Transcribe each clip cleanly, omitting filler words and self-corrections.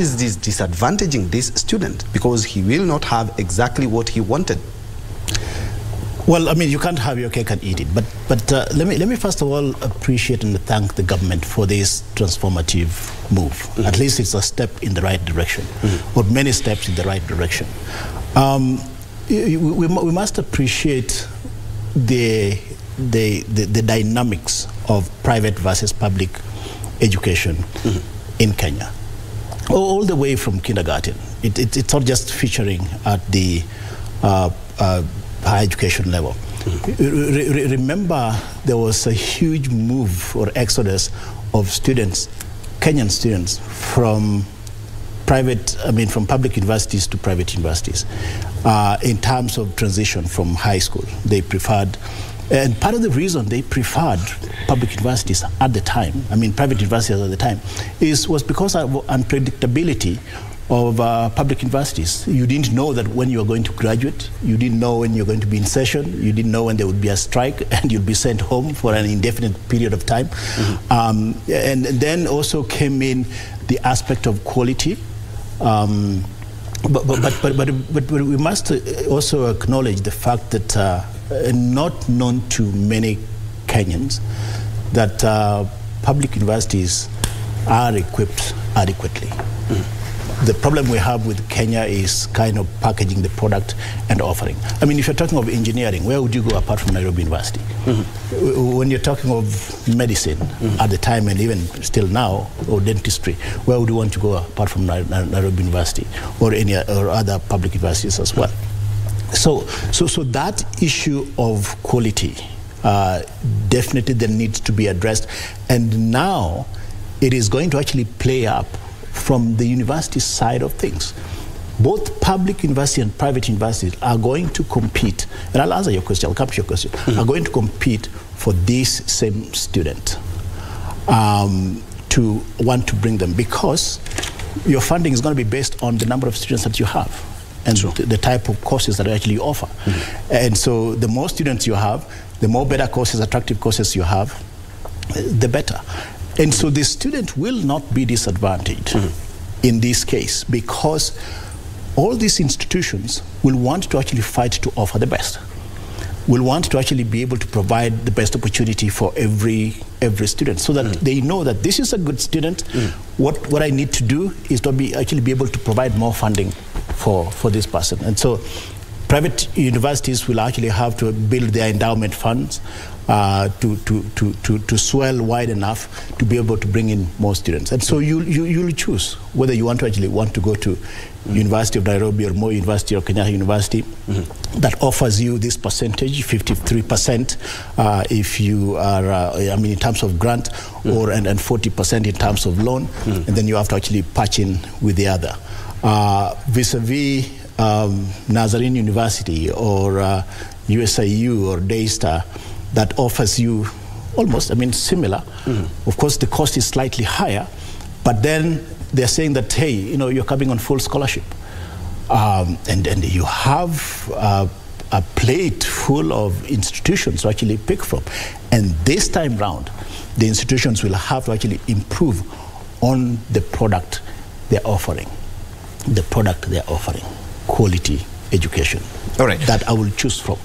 is this disadvantaging this student because he will not have exactly what he wanted. Well, I mean, you can't have your cake and eat it. But let me first of all appreciate and thank the government for this transformative move. Mm-hmm. At least it's a step in the right direction, or many steps in the right direction. We must appreciate the dynamics of private versus public education in Kenya, all the way from kindergarten. It's not just featuring at the higher education level. Remember, there was a huge move or exodus of students, Kenyan students, from from public universities to private universities. In terms of transition from high school, they preferred, and part of the reason they preferred public universities at the time, private universities at the time, was because of unpredictability of public universities. You didn't know that when you were going to graduate, you didn't know when you're going to be in session, you didn't know when there would be a strike and you'd be sent home for an indefinite period of time. And then also came in the aspect of quality. But we must also acknowledge the fact that not known to many Kenyans that public universities are equipped adequately. The problem we have with Kenya is kind of packaging the product and offering. If you're talking of engineering, where would you go apart from Nairobi University? When you're talking of medicine at the time and even still now, or dentistry, where would you want to go apart from Nairobi University or other public universities as well? So that issue of quality definitely then needs to be addressed, and now it is going to actually play up from the university side of things. Both public university and private universities are going to compete, and I'll answer your question, I'll come to your question, are going to compete for this same student to want to bring them, because your funding is going to be based on the number of students that you have and the type of courses that you actually offer. And so the more students you have, the more better courses, attractive courses you have, the better. And so the student will not be disadvantaged in this case, because all these institutions will want to actually fight to offer the best. Will want to actually be able to provide the best opportunity for every student, so that they know that this is a good student. What I need to do is to actually be able to provide more funding for this person. And so private universities will actually have to build their endowment funds to swell wide enough to be able to bring in more students. And so you'll choose whether you want to go to University of Nairobi or Moi University or Kenyatta University that offers you this percentage, 53% if you are, in terms of grant, or and 40% in terms of loan, and then you have to actually patch in with the other. Vis-a-vis Nazarene University or USIU or Daystar, that offers you almost, similar. Of course, the cost is slightly higher, but then they're saying that, hey, you're coming on full scholarship. And you have a plate full of institutions to actually pick from. And this time round, the institutions will have to actually improve on the product they're offering. The product they're offering, quality education. All right. That I will choose from,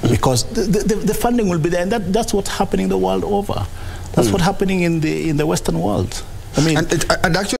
because the funding will be there, and that's what's happening the world over. That's what's happening in the Western world. And actually,